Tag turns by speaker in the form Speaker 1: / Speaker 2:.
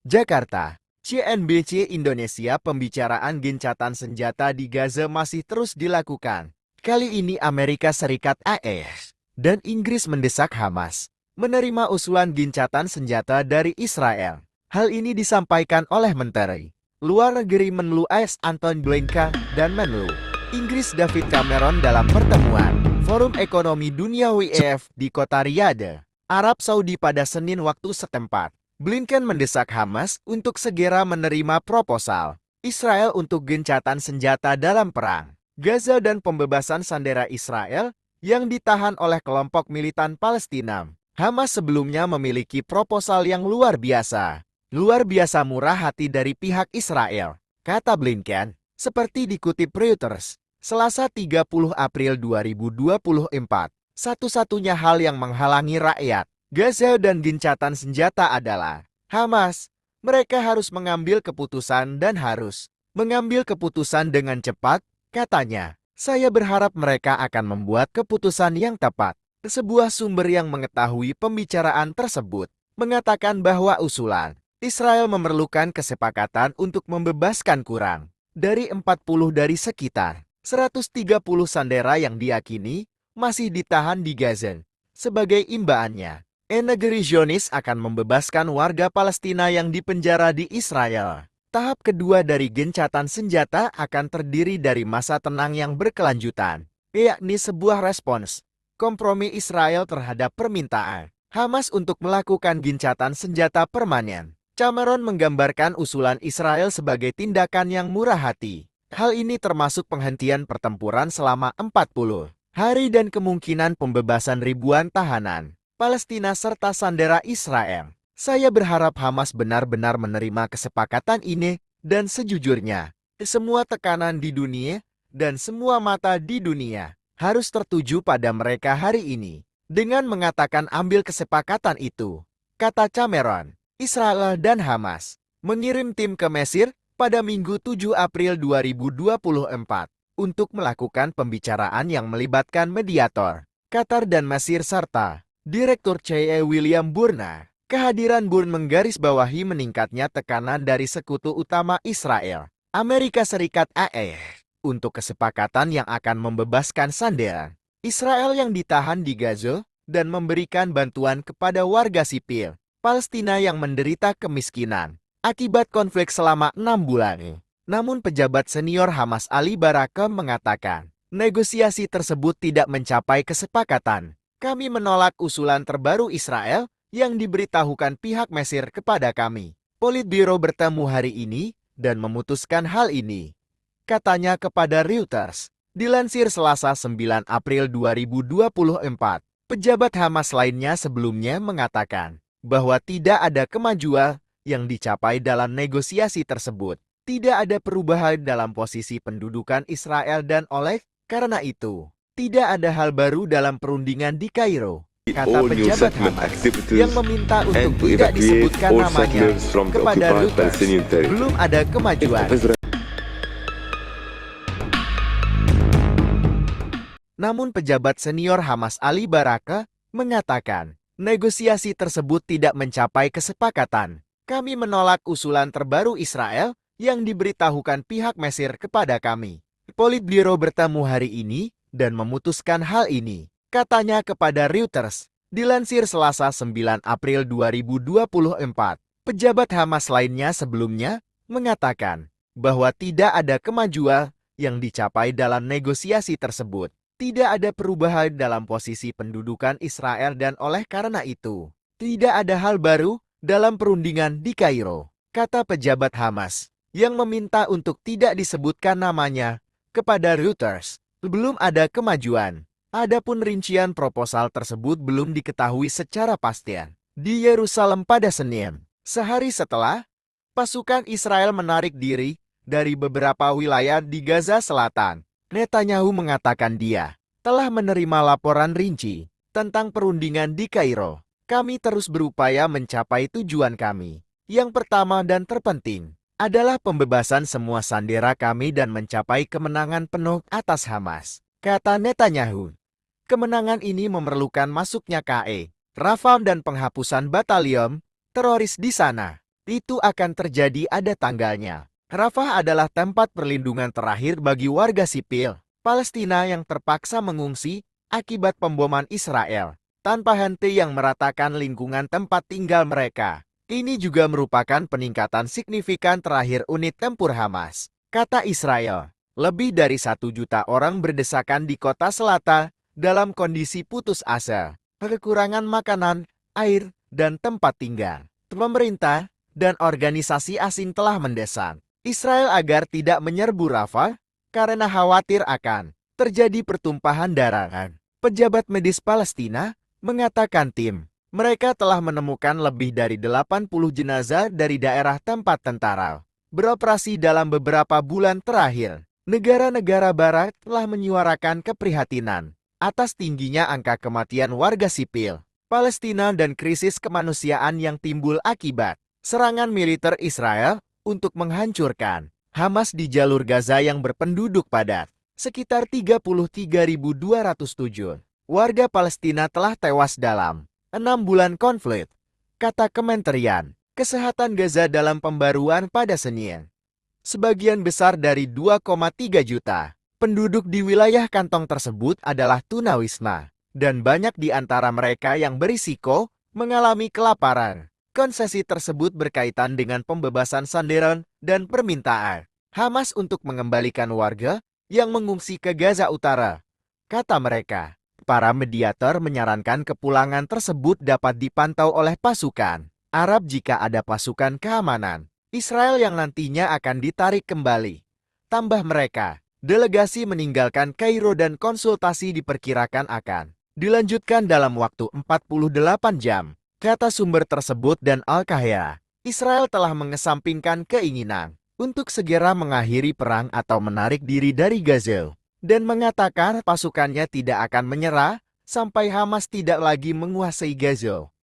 Speaker 1: Jakarta, CNBC Indonesia. Pembicaraan gencatan senjata di Gaza masih terus dilakukan. Kali ini Amerika Serikat (AS) dan Inggris mendesak Hamas menerima usulan gencatan senjata dari Israel. Hal ini disampaikan oleh Menteri Luar Negeri Menlu AS Antony Blinken dan Menlu Inggris David Cameron dalam pertemuan Forum Ekonomi Dunia WEF di kota Riyadh, Arab Saudi pada Senin waktu setempat. Blinken mendesak Hamas untuk segera menerima proposal Israel untuk gencatan senjata dalam perang Gaza dan pembebasan sandera Israel yang ditahan oleh kelompok militan Palestina. Hamas sebelumnya memiliki proposal yang luar biasa murah hati dari pihak Israel, kata Blinken, seperti dikutip Reuters, Selasa 30 April 2024. Satu-satunya hal yang menghalangi rakyat Gaza dan gencatan senjata adalah Hamas. Mereka harus mengambil keputusan dan harus mengambil keputusan dengan cepat, katanya. Saya berharap mereka akan membuat keputusan yang tepat. Sebuah sumber yang mengetahui pembicaraan tersebut mengatakan bahwa usulan Israel memerlukan kesepakatan untuk membebaskan kurang dari 40 dari sekitar 130 sandera yang diyakini masih ditahan di Gaza. Sebagai imbaannya, negeri Zionis akan membebaskan warga Palestina yang dipenjara di Israel. Tahap kedua dari gencatan senjata akan terdiri dari masa tenang yang berkelanjutan, yakni sebuah respons kompromi Israel terhadap permintaan Hamas untuk melakukan gencatan senjata permanen. Cameron menggambarkan usulan Israel sebagai tindakan yang murah hati. Hal ini termasuk penghentian pertempuran selama 40 hari dan kemungkinan pembebasan ribuan tahanan Palestina serta sandera Israel. Saya berharap Hamas benar-benar menerima kesepakatan ini dan sejujurnya, semua tekanan di dunia dan semua mata di dunia harus tertuju pada mereka hari ini. Dengan mengatakan ambil kesepakatan itu, kata Cameron, Israel dan Hamas mengirim tim ke Mesir pada Minggu 7 April 2024 untuk melakukan pembicaraan yang melibatkan mediator, Qatar dan Mesir serta Direktur CE William Burns. Kehadiran Burns menggarisbawahi meningkatnya tekanan dari sekutu utama Israel, Amerika Serikat (AS), untuk kesepakatan yang akan membebaskan sandera Israel yang ditahan di Gaza dan memberikan bantuan kepada warga sipil Palestina yang menderita kemiskinan akibat konflik selama 6 bulan. Namun pejabat senior Hamas Ali Baraka mengatakan, negosiasi tersebut tidak mencapai kesepakatan. Kami menolak usulan terbaru Israel yang diberitahukan pihak Mesir kepada kami. Politbiro bertemu hari ini dan memutuskan hal ini, katanya kepada Reuters. Dilansir Selasa 9 April 2024, pejabat Hamas lainnya sebelumnya mengatakan bahwa tidak ada kemajuan yang dicapai dalam negosiasi tersebut. Tidak ada perubahan dalam posisi pendudukan Israel dan oleh karena itu, tidak ada hal baru dalam perundingan di Kairo, kata pejabat Hamas yang meminta untuk tidak disebutkan namanya kepada Reuters. Belum ada kemajuan. Namun pejabat senior Hamas Ali Baraka mengatakan, negosiasi tersebut tidak mencapai kesepakatan. Kami menolak usulan terbaru Israel yang diberitahukan pihak Mesir kepada kami. Politbiro bertemu hari ini dan memutuskan hal ini, katanya kepada Reuters. Dilansir Selasa 9 April 2024, pejabat Hamas lainnya sebelumnya mengatakan bahwa tidak ada kemajuan yang dicapai dalam negosiasi tersebut. Tidak ada perubahan dalam posisi pendudukan Israel dan oleh karena itu, tidak ada hal baru dalam perundingan di Kairo, kata pejabat Hamas yang meminta untuk tidak disebutkan namanya kepada Reuters. Belum ada kemajuan. Adapun rincian proposal tersebut belum diketahui secara pasti. Di Yerusalem pada Senin, sehari setelah pasukan Israel menarik diri dari beberapa wilayah di Gaza Selatan, Netanyahu mengatakan dia telah menerima laporan rinci tentang perundingan di Kairo. Kami terus berupaya mencapai tujuan kami. Yang pertama dan terpenting adalah pembebasan semua sandera kami dan mencapai kemenangan penuh atas Hamas, kata Netanyahu. Kemenangan ini memerlukan masuknya KE, Rafah dan penghapusan batalion teroris di sana. Itu akan terjadi ada tanggalnya. Rafah adalah tempat perlindungan terakhir bagi warga sipil Palestina yang terpaksa mengungsi akibat pemboman Israel, tanpa henti yang meratakan lingkungan tempat tinggal mereka. Ini juga merupakan peningkatan signifikan terakhir unit tempur Hamas, kata Israel. Lebih dari 1 juta orang berdesakan di kota selatan dalam kondisi putus asa, kekurangan makanan, air, dan tempat tinggal. Pemerintah dan organisasi asing telah mendesak Israel agar tidak menyerbu Rafah karena khawatir akan terjadi pertumpahan darah. Pejabat medis Palestina mengatakan mereka telah menemukan lebih dari 80 jenazah dari daerah tempat tentara beroperasi dalam beberapa bulan terakhir. Negara-negara barat telah menyuarakan keprihatinan atas tingginya angka kematian warga sipil Palestina dan krisis kemanusiaan yang timbul akibat serangan militer Israel untuk menghancurkan Hamas di jalur Gaza yang berpenduduk padat. Sekitar 33.207 warga Palestina telah tewas dalam 6 bulan konflik, kata Kementerian Kesehatan Gaza dalam pembaruan pada Senin. Sebagian besar dari 2,3 juta penduduk di wilayah kantong tersebut adalah tunawisma, dan banyak di antara mereka yang berisiko mengalami kelaparan. Konsesi tersebut berkaitan dengan pembebasan sanderan dan permintaan Hamas untuk mengembalikan warga yang mengungsi ke Gaza Utara. Kata mereka, para mediator menyarankan kepulangan tersebut dapat dipantau oleh pasukan Arab jika ada pasukan keamanan Israel yang nantinya akan ditarik kembali. Tambah mereka, delegasi meninggalkan Kairo dan konsultasi diperkirakan akan dilanjutkan dalam waktu 48 jam. Kata sumber tersebut dan Al-Qahira, Israel telah mengesampingkan keinginan untuk segera mengakhiri perang atau menarik diri dari Gaza, dan mengatakan pasukannya tidak akan menyerah sampai Hamas tidak lagi menguasai Gaza.